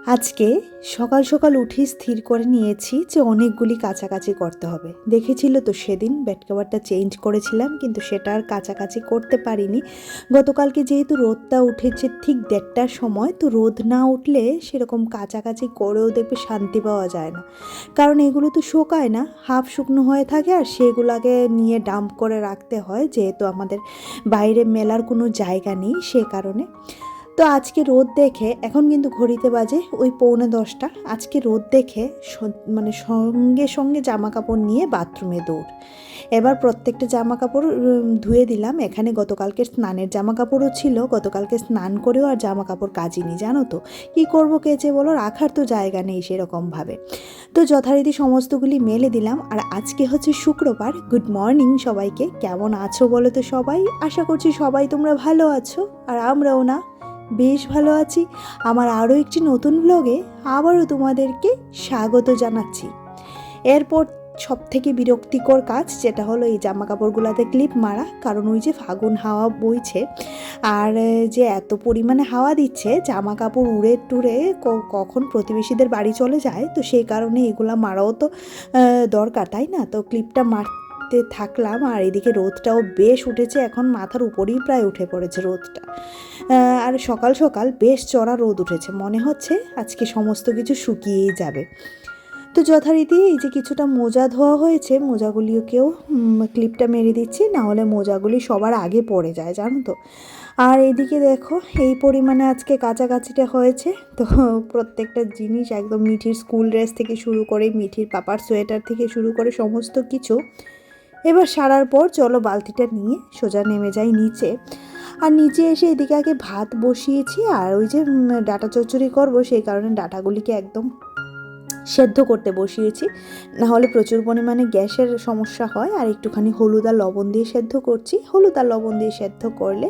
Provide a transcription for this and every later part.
আজকে সকাল সকাল উঠেই স্থির করে নিয়েছি যে অনেকগুলি কাচাকাচি করতে হবে। দেখেছিল তো সেদিন বেড কভারটা চেঞ্জ করেছিলাম, কিন্তু সেটা আর কাচাকাচি করতে পারিনি। গতকালকে যেহেতু রোদটা উঠেছে ঠিক 1:30টার সময়, তো রোদ না উঠলে সেরকম কাচাকাচি করেও দেখবে শান্তি পাওয়া যায় না, কারণ এগুলো তো শোকায় না, হাফ শুকনো হয়ে থাকে, আর সেগুলোকে নিয়ে ডাম্প করে রাখতে হয়, যেহেতু আমাদের বাইরে মেলার কোনো জায়গা নেই সে কারণে। তো আজকে রোদ দেখে, এখন কিন্তু ঘড়িতে বাজে ওই 9:45, আজকে রোদ দেখে মানে সঙ্গে সঙ্গে জামা কাপড় নিয়ে বাথরুমে দৌড়। এবার প্রত্যেকটা জামা কাপড় ধুয়ে দিলাম। এখানে গতকালকে স্নানের জামা কাপড়ও ছিল, গতকালকে স্নান করেও আর জামা কাপড় কাচিনি, জানো তো কী করবো কেচে বলো, রাখার তো জায়গা নেই সেরকমভাবে। তো যথারীতি সমস্তগুলি মেলে দিলাম। আর আজকে হচ্ছে শুক্রবার। গুড মর্নিং সবাইকে, কেমন আছো বলো তো সবাই? আশা করছি সবাই তোমরা ভালো আছো, আর আমরাও না বেশ ভালো আছি। আমার আরও একটি নতুন ব্লগে আবারও তোমাদেরকে স্বাগত জানাচ্ছি। এরপর সব থেকে বিরক্তিকর কাজ যেটা হলো এই জামা কাপড়গুলোতে ক্লিপ মারা, কারণ ওই যে ফাগুন হাওয়া বইছে, আর যে এত পরিমাণে হাওয়া দিচ্ছে জামা কাপড় উড়ে টুড়ে কখন প্রতিবেশীদের বাড়ি চলে যায়, তো সেই কারণে এগুলা মারাও তো দরকার, তাই না? তো ক্লিপটা মারতে থাকলাম। আর এদিকে রোদটাও বেশ উঠেছে, এখন মাথার উপরেই প্রায় উঠে পড়েছে রোদটা। আর সকাল সকাল বেশ চড়া রোদ উঠেছে, মনে হচ্ছে আজকে সমস্ত কিছু শুকিয়েই যাবে। তো যথারীতি এই যে কিছুটা মোজা ধোয়া হয়েছে, মোজাগুলিকেও ক্লিপটা মেরে দিচ্ছি, না হলে মোজাগুলি সবার আগে পড়ে যায়, জানো তো। আর এদিকে দেখো এই পরিমাণে আজকে কাচাকাচিটা হয়েছে। তো প্রত্যেকটা জিনিস একদম মিঠির স্কুল ড্রেস থেকে শুরু করে, মিঠির পাপার সোয়েটার থেকে শুরু করে সমস্ত কিছু এবার সারার পর চলো বালতিটা নিয়ে সোজা নেমে যাই নিচে। আর নিচে এসে এদিকে আগে ভাত বসিয়েছি, আর ওই যে ডাটা চচ্চড়ি করবো সেই কারণে ডাটাগুলিকে একদম সেদ্ধ করতে বসিয়েছি, না হলে প্রচুর পরিমাণে গ্যাসের সমস্যা হয়। আর একটুখানি হলুদ আর লবণ দিয়ে সেদ্ধ করছি, হলুদ আর লবণ দিয়ে সেদ্ধ করলে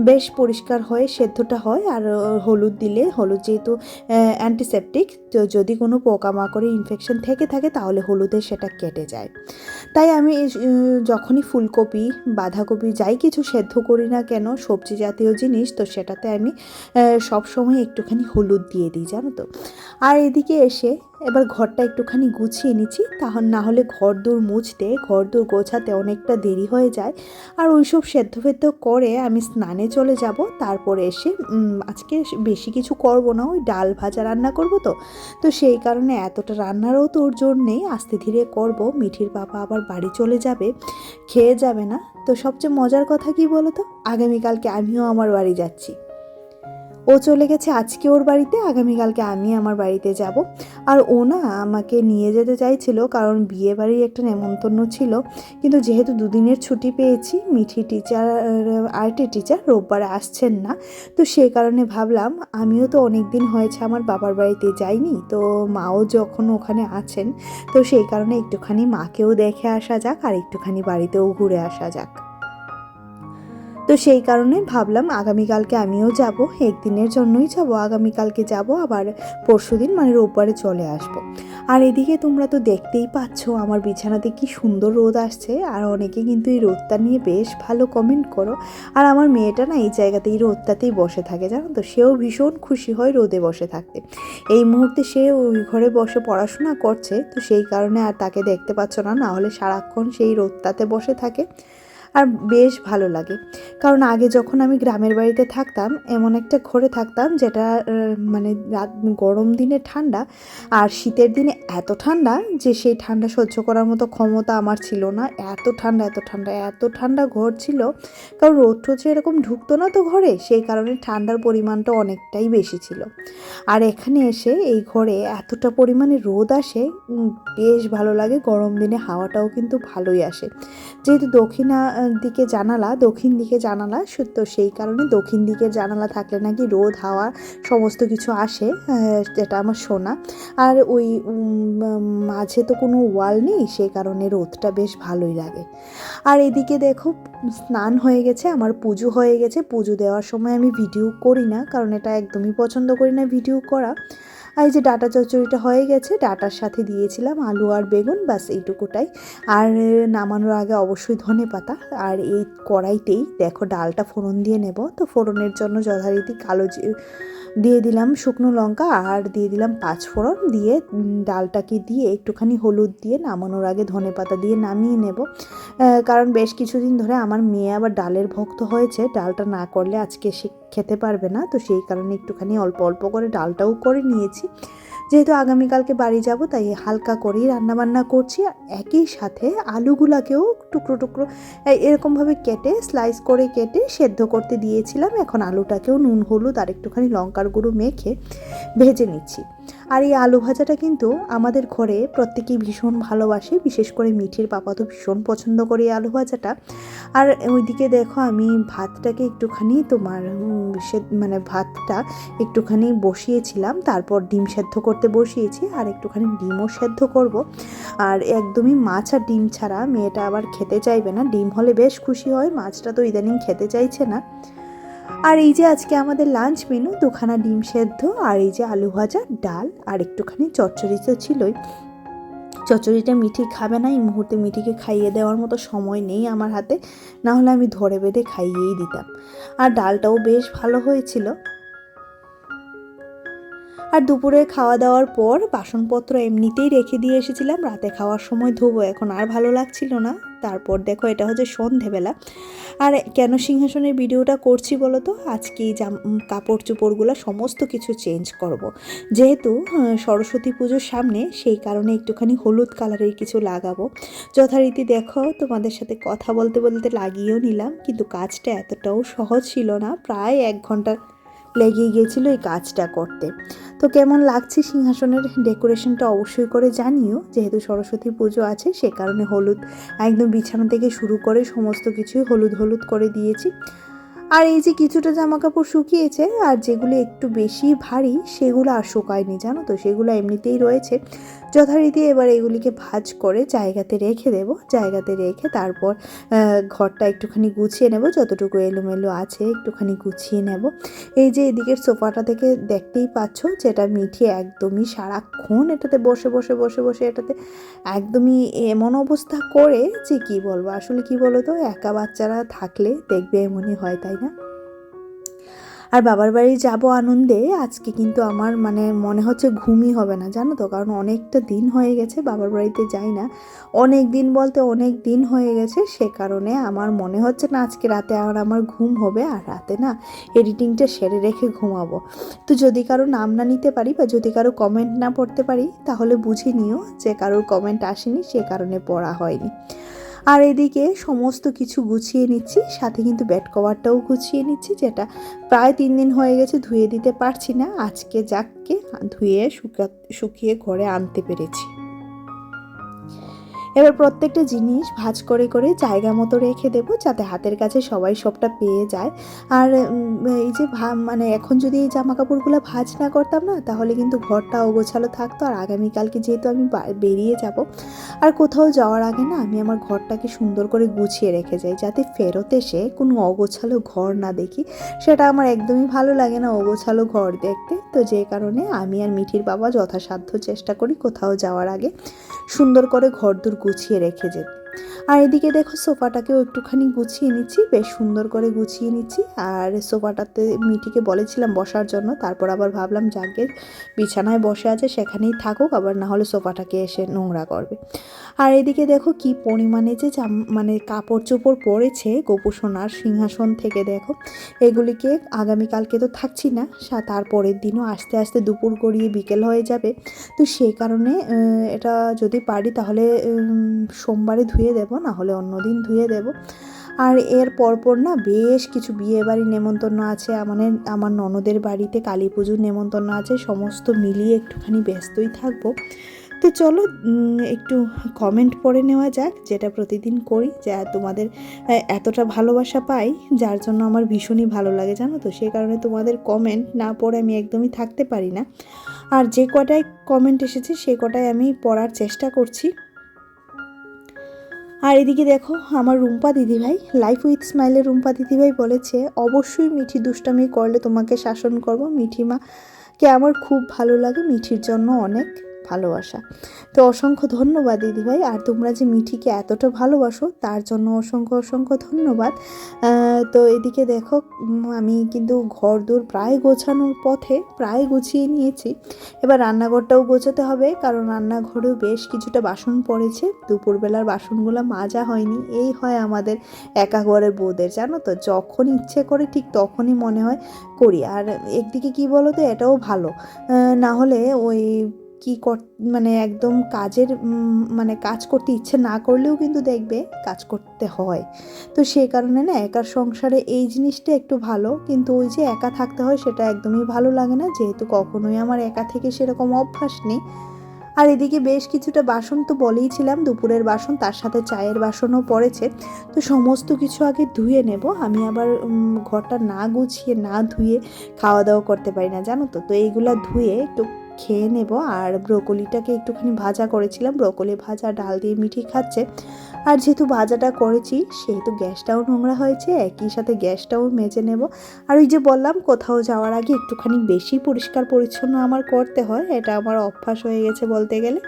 বেশ পরিষ্কার হয়ে সেদ্ধটা হয়। আর হলুদ দিলে, হলুদ যেহেতু অ্যান্টিসেপটিক, তো যদি কোনো পোকামাকড়ে ইনফেকশন থেকে থাকে তাহলে হলুদে সেটা কেটে যায়। তাই আমি যখনই ফুলকপি, বাঁধাকপি যাই কিছু সেদ্ধ করি না কেন, সবজি জাতীয় জিনিস, তো সেটাতে আমি সবসময় একটুখানি হলুদ দিয়ে দিই, জানো তো। আর এদিকে এসে এবার ঘরটা একটুখানি গুছিয়ে নিচ্ছি, না হলে ঘর দূর মুছতে, ঘর দূর গোছাতে অনেকটা দেরি হয়ে যায়। আর ওইসব সেদ্ধ ফেদ্ধ করে আমি স্নানে চলে যাব। তারপরে এসে আজকে বেশি কিছু করব না, ওই ডাল ভাজা রান্না করব, তো সেই কারণে এতটা রান্নারও তোর জোর নেই, আস্তে ধীরে করব। মিঠির বাবা আবার বাড়ি চলে যাবে, খেয়ে যাবে না। তো সবচেয়ে মজার কথা কি বলো তো, আগামীকালকে আমিও আমার বাড়ি যাচ্ছি। ও চলে গেছে আজকে ওর বাড়িতে, আগামীকালকে আমি আমার বাড়িতে যাব। আর ও না আমাকে নিয়ে যেতে চাইছিল, কারণ বিয়ে বাড়ির একটা নেমন্তন্ন ছিল, কিন্তু যেহেতু দুদিনের ছুটি পেয়েছি, মিঠি টিচার, আর্টের টিচার রোববারে আসছেন না, তো সেই কারণে ভাবলাম আমিও তো অনেক দিন হয়েছে আমার বাবার বাড়িতে যাইনি, তো মাও যখন ওখানে আছেন, তো সেই কারণে একটুখানি মাকেও দেখে আসা যাক, আর একটুখানি বাড়িতেও ঘুরে আসা যাক। তো সেই কারণে ভাবলাম আগামীকালকে আমিও যাব, একদিনের জন্যই যাব, আগামীকালকে যাব, আবার পরশুদিন মানে রোববারে চলে আসব। আর এদিকে তোমরা তো দেখতেই পাচ্ছ আমার বিছানাতে কি সুন্দর রোদ আসছে, আর অনেকে কিন্তু এই রোদটা নিয়ে বেশ ভালো কমেন্ট করো। আর আমার মেয়েটা না এই জায়গাতে এই রোদটাতেই বসে থাকে, জানো তো, সেও ভীষণ খুশি হয় রোদে বসে থাকতে। এই মুহূর্তে সে ওই ঘরে বসে পড়াশোনা করছে, তো সেই কারণে আর তাকে দেখতে পাচ্ছ না, না হলে সারাক্ষণ সেই রোদটাতে বসে থাকে। আর বেশ ভালো লাগে, কারণ আগে যখন আমি গ্রামের বাড়িতে থাকতাম, এমন একটা ঘরে থাকতাম যেটা মানে রাত গরম দিনে ঠান্ডা, আর শীতের দিনে এত ঠান্ডা যে সেই ঠান্ডা সহ্য করার মতো ক্ষমতা আমার ছিল না। এত ঠান্ডা, এত ঠান্ডা, এত ঠান্ডা ঘর ছিল, কারণ রোদ টোদ এরকম ঢুকতো না তো ঘরে, সেই কারণে ঠান্ডার পরিমাণটা অনেকটাই বেশি ছিল। আর এখানে এসে এই ঘরে এতটা পরিমাণে রোদ আসে, বেশ ভালো লাগে। গরম দিনে হাওয়াটাও কিন্তু ভালোই আসে, যেহেতু দক্ষিণ দিকে জানালা, তো সেই কারণে দক্ষিণ দিকের জানালা থাকলে নাকি রোদ হাওয়া সমস্ত কিছু আসে, যেটা আমার শোনা। আর ওই মাঝে তো কোনো ওয়াল নেই, সেই কারণে রোদটা বেশ ভালোই লাগে। আর এদিকে দেখো স্নান হয়ে গেছে, আমার পুজো হয়ে গেছে। পুজো দেওয়ার সময় আমি ভিডিও করি না, কারণ এটা একদমই পছন্দ করি না ভিডিও করা। আর এই যে ডাঁটা চচ্চড়িটা হয়ে গেছে, ডাঁটার সাথে দিয়েছিলাম আলু আর বেগুন, ব্যাস এইটুকুটাই। আর নামানোর আগে অবশ্যই ধনেপাতা। আর এই কড়াইতেই দেখো ডালটা ফোড়ন দিয়ে নেব। তো ফোড়নের জন্য যথারীতি দিয়ে দিলাম শুকনো লঙ্কা আর দিয়ে দিলাম পাঁচফোড়ন, দিয়ে ডালটাকে দিয়ে একটুখানি হলুদ দিয়ে নামানোর আগে ধনেপাতা দিয়ে নামিয়ে নেব। কারণ বেশ কিছুদিন ধরে আমার মেয়ে আবার ডালের ভক্ত হয়েছে, ডালটা না করলে আজকে সে খেতে পারবে না। তো সেই কারণে একটুখানি অল্প অল্প করে ডালটাও করে নিয়েছি। যেহেতু আগামীকালকে বাড়ি যাব, তাই হালকা করেই রান্নাবান্না করছি। আর একই সাথে আলুগুলাকেও টুকরো টুকরো এরকমভাবে কেটে স্লাইস করে কেটে সেদ্ধ করতে দিয়েছিলাম। এখন আলুটাকেও নুন হলুদ আর একটুখানি লঙ্কার গুঁড়ো মেখে ভেজে নিচ্ছি। আর এই আলু ভাজাটা কিন্তু আমাদের ঘরে প্রত্যেকেই ভীষণ ভালোবাসে, বিশেষ করে মিঠির পাপা তো ভীষণ পছন্দ করে এই আলু ভাজাটা। আর ওইদিকে দেখো আমি ভাতটাকে একটুখানি ভাতটা একটুখানি বসিয়েছিলাম, তারপর ডিম সেদ্ধ করতে বসিয়েছি, আর একটুখানি ডিমও সেদ্ধ করব। আর একদমই মাছ আর ডিম ছাড়া মেয়েটা আবার খেতে চাইবে না, ডিম হলে বেশ খুশি হয়, মাছটা তো ইদানিং খেতে চাইছে না। আর এই যে আজকে আমাদের লাঞ্চ মেনু, দুখানা ডিম সেদ্ধ আর এই যে আলু ভাজা, ডাল আর একটুখানি চচ্চড়ি তো ছিলই। চচ্চড়িটা মিঠি খাবে না, এই মুহূর্তে মিঠিকে খাইয়ে দেওয়ার মতো সময় নেই আমার হাতে, না হলে আমি ধরে বেঁধে খাইয়েই দিতাম। আর ডালটাও বেশ ভালো হয়েছিল। আর দুপুরে খাওয়া দাওয়ার পর বাসনপত্র এমনিতেই রেখে দিয়ে এসেছিলাম, রাতে খাওয়ার সময় ধোবো, এখন আর ভালো লাগছিল না। তারপর দেখো এটা হচ্ছে সন্ধেবেলা। আর কেন সিংহাসনের ভিডিওটা করছি বলো তো, আজকে এই কাপড় চোপড়গুলো সমস্ত কিছু চেঞ্জ করব। যেহেতু সরস্বতী পুজোর সামনে, সেই কারণে একটুখানি হলুদ কালারের কিছু লাগাবো। যথারীতি দেখো তোমাদের সাথে কথা বলতে বলতে লাগিয়েও নিলাম, কিন্তু কাজটা এতটাও সহজ ছিল না, প্রায় 1 ঘন্টা লেগেই গিয়েছিল এই কাজটা করতে। তো কেমন লাগছে সিংহাসনের ডেকোরেশনটা অবশ্যই করে জানিও। যেহেতু সরস্বতী পুজো আছে, সে কারণে হলুদ একদম বিছানা থেকে শুরু করে সমস্ত কিছুই হলুদ হলুদ করে দিয়েছি। আর এই যে কিছুটা জামা কাপড় শুকিয়েছে, আর যেগুলো একটু বেশি ভারী সেগুলো আর শুকায়নি, জানো তো, সেগুলো এমনিতেই রয়েছে। যথারীতি এবার এগুলিকে ভাঁজ করে জায়গাতে রেখে দেব, জায়গাতে রেখে তারপর ঘরটা একটুখানি গুছিয়ে নেব, যতটুকু এলোমেলো আছে একটুখানি গুছিয়ে নেব। এই যে এদিকের সোফাটা থেকে দেখতেই পাচ্ছ, যেটা মিঠি একদমই সারাক্ষণ এটাতে বসে বসে বসে বসে এটাতে একদমই এমন অবস্থা করে যে কি বলবো। আসলে কি বলো তো, একা বাচ্চারা থাকলে দেখবে এমনই হয়, তাই না? আর বাবার বাড়ি যাব আনন্দে, আজকে কিন্তু আমার মনে হচ্ছে ঘুমই হবে না, জানো তো, কারণ অনেকটা দিন হয়ে গেছে বাবার বাড়িতে যাই না। অনেক দিন বলতে অনেক দিন হয়ে গেছে, সে কারণে আমার মনে হচ্ছে না আজকে রাতে আর আমার ঘুম হবে। আর রাতে না এডিটিংটা সেরে রেখে ঘুমাবো। তো যদি কারো নাম না নিতে পারি বা যদি কারো কমেন্ট না পড়তে পারি, তাহলে বুঝে নিও যে কারোর কমেন্ট আসেনি, সে কারণে পড়া হয়নি। আর এদিকে সমস্ত কিছু গুছিয়ে নিচ্ছি, সাথে কিন্তু বেড কভারটাও গুছিয়ে নিচ্ছি, যেটা প্রায় 3 দিন হয়ে গেছে ধুয়ে দিতে পারছি না, আজকে যাককে ধুয়ে শুকিয়ে ঘরে আনতে পেরেছি। এবার প্রত্যেকটা জিনিস ভাঁজ করে করে জায়গা মতো রেখে দেবো, যাতে হাতের কাছে সবাই সবটা পেয়ে যায়। আর এই যে এখন যদি এই জামা কাপড়গুলো ভাঁজ না করতাম না, তাহলে কিন্তু ঘরটা অগোছালো থাকতো। আর আগামীকালকে যেহেতু আমি বেরিয়ে যাব, আর কোথাও যাওয়ার আগে না আমি আমার ঘরটাকে সুন্দর করে গুছিয়ে রেখে যাই, যাতে ফেরত এসে কোনো অগোছালো ঘর না দেখি। সেটা আমার একদমই ভালো লাগে না অগোছালো ঘর দেখতে। তো যে কারণে আমি আর মিঠির বাবা যথাসাধ্য চেষ্টা করি কোথাও যাওয়ার আগে সুন্দর করে ঘরদোর গুছিয়ে রেখে যেতে। আর এদিকে দেখো সোফাটাকেও একটুখানি গুছিয়ে নিচ্ছি, বেশ সুন্দর করে গুছিয়ে নিচ্ছি। আর সোফাটাতে মিঠিকে বলেছিলাম বসার জন্য, তারপর আবার ভাবলাম যাকে বিছানায় বসে আছে সেখানেই থাকুক, আবার না হলে সোফাটাকে এসে নোংরা করবে। আর এদিকে দেখো কি পরিমাণে যে কাপড় চোপড় পরেছে গোপুসোনার সিংহাসন থেকে, দেখো এগুলিকে আগামীকালকে তো থাকছি না, তারপরের দিনও আস্তে আস্তে দুপুর গড়িয়ে বিকেল হয়ে যাবে। তো সেই কারণে এটা যদি পারি তাহলে সোমবারে ধুয়ে দেব, না হলে অন্য দিন ধুয়ে দেব। আর এর পরপর না বেশ কিছু বিয়ে বাড়ির নেমন্তন্ন আছে, আমার ননদের বাড়িতে কালী পুজোর নেমন্তন্ন আছে, সমস্ত মিলিয়ে একটুখানি ব্যস্তই থাকবো। তো চলো একটু কমেন্ট পড়ে নেওয়া যাক, যেটা প্রতিদিন করি, যা তোমাদের এতটা ভালোবাসা পাই, যার জন্য আমার ভীষণই ভালো লাগে, জানো তো। সেই কারণে তোমাদের কমেন্ট না পড়ে আমি একদমই থাকতে পারি না। আর যে কটায় কমেন্ট এসেছে সে কটায় আমি পড়ার চেষ্টা করছি। আর এদিকে দেখো আমার রুম্পা দিদিভাই, লাইফ উইথ স্মাইলের রুম্পা দিদিভাই বলেছে, অবশ্যই মিঠি দুষ্টামি করলে তোমাকে শাসন করব, মিঠিমা কি আমার খুব ভালো লাগে, মিঠির জন্য অনেক ভালোবাসা। তো অসংখ্য ধন্যবাদ দিদিভাই, আর তোমরা যে মিঠিকে এতটা ভালোবাসো তার জন্য অসংখ্য অসংখ্য ধন্যবাদ। তো এদিকে দেখো আমি কিন্তু ঘরদোর প্রায় গোছানোর পথে, প্রায় গুছিয়ে নিয়েছি। এবার রান্নাঘরটাও গোছাতে হবে, কারণ রান্নাঘরেও বেশ কিছুটা বাসন পড়েছে, দুপুরবেলার বাসনগুলো মাজা হয়নি। এই হয় আমাদের একা ঘরের বউদের, জানো তো, যখন ইচ্ছে করে ঠিক তখনই মনে হয় করি। আর একদিকে কি বলো তো, এটাও ভালো, না হলে ওই কি মানে একদম কাজের মানে কাজ করতে ইচ্ছে না করলেও কিন্তু দেখবে কাজ করতে হয়। তো সেই কারণে না একার সংসারে এই জিনিসটা একটু ভালো, কিন্তু ওই যে একা থাকতে হয় সেটা একদমই ভালো লাগে না, যেহেতু কখনোই আমার একা থেকে সেরকম অভ্যাস নেই। আর এদিকে বেশ কিছুটা বাসন তো বলেইছিলাম, দুপুরের বাসন, তার সাথে চায়ের বাসনও পড়েছে। তো সমস্ত কিছু আগে ধুয়ে নেব, আমি আবার ঘরটা না গুছিয়ে না ধুয়ে খাওয়া দাওয়া করতে পারি না, জানো তো। তো এইগুলা ধুয়ে একটু খেয়ে নেব। আর ব্রোকলিটাকে একটুখানি ভাজা করেছিলাম, ব্রোকলি ভাজা ডাল দিয়ে মিঠি খাচ্ছে। আর যেহেতু ভাজাটা করেছি সেহেতু গ্যাসটাও নোংরা হয়েছে, একই সাথে গ্যাসটাও মেজে নেব। আর ওই যে বললাম কোথাও যাওয়ার আগে একটুখানি বেশি পরিষ্কার পরিচ্ছন্ন আমার করতে হয়, এটা আমার অভ্যাস হয়ে গেছে বলতে গেলে।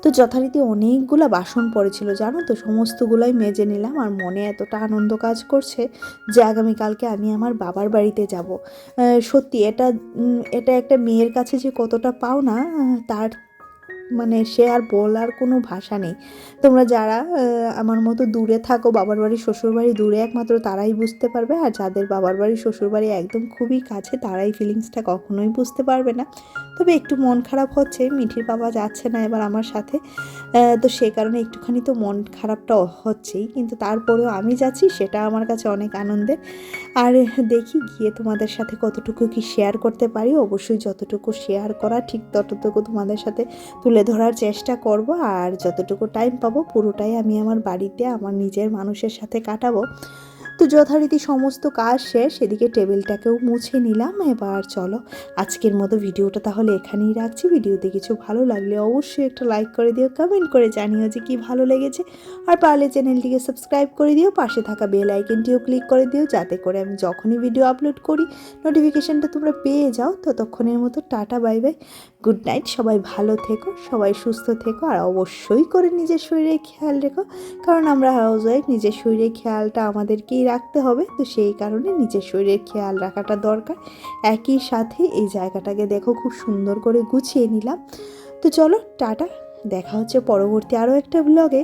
তো যথারীতি অনেকগুলো বাসন পড়েছিল, জানো তো, সমস্তগুলোই মেজে নিলাম। আর মনে এতটা আনন্দ কাজ করছে যে আগামীকালকে আমি আমার বাবার বাড়িতে যাব। সত্যি এটা এটা একটা মেয়ের কাছে যে কতটা পাওনা, তার মানে সে আর বলার কোনো ভাষা নেই। তোমরা যারা আমার মতো দূরে থাকো, বাবার বাড়ি শ্বশুরবাড়ি দূরে, একমাত্র তারাই বুঝতে পারবে। আর যাদের বাবার বাড়ি শ্বশুরবাড়ি একদম খুবই কাছে, তারাই ফিলিংসটা কখনোই বুঝতে পারবে না। তবে একটু মন খারাপ হচ্ছে, মিঠির বাবা যাচ্ছে না এবার আমার সাথে, তো সে কারণে একটুখানি তো মন খারাপটা হচ্ছেই, কিন্তু তারপরেও আমি যাচ্ছি, সেটা আমার কাছে অনেক আনন্দের। আর দেখি গিয়ে তোমাদের সাথে কতটুকু কি শেয়ার করতে পারি, অবশ্যই যতটুকু শেয়ার করা ঠিক ততটুকু তোমাদের সাথে তুলে ধরার চেষ্টা করব। আর যতটুকু টাইম পাবো পুরোটাই আমি আমার বাড়িতে আমার নিজের মানুষের সাথে কাটাবো। তো যথারীতি সমস্ত কাজ শেষ, এদিকে টেবিলটাকেও মুছে নিলাম। এবার চলো আজকের মতো ভিডিওটা তাহলে এখানেই রাখছি। ভিডিওতে কিছু ভালো লাগলে অবশ্যই একটা লাইক করে দিও, কমেন্ট করে জানিও যে কি ভালো লেগেছে। আর পারলে চ্যানেলটিকে সাবস্ক্রাইব করে দিও, পাশে থাকা বেল আইকনটিও ক্লিক করে দিও, যাতে করে আমি যখনই ভিডিও আপলোড করি নোটিফিকেশানটা তোমরা পেয়ে যাও। ততক্ষণের মতো tata, bye bye, good night. সবাই ভালো থেকো, সবাই সুস্থ থেকো, আর অবশ্যই করে নিজের শরীরের খেয়াল রেখো, কারণ আমরা হাউসওয়াইফ, নিজের শরীরের খেয়ালটা আমাদেরকেই রাখতে হবে। তো সেই কারণে নিজের শরীরের খেয়াল রাখাটা দরকার। একই সাথে এই জায়গাটাকে দেখো খুব সুন্দর করে গুছিয়ে নিলাম। তো চলো টাটা, দেখা হচ্ছে পরবর্তী আরও একটা ব্লগে।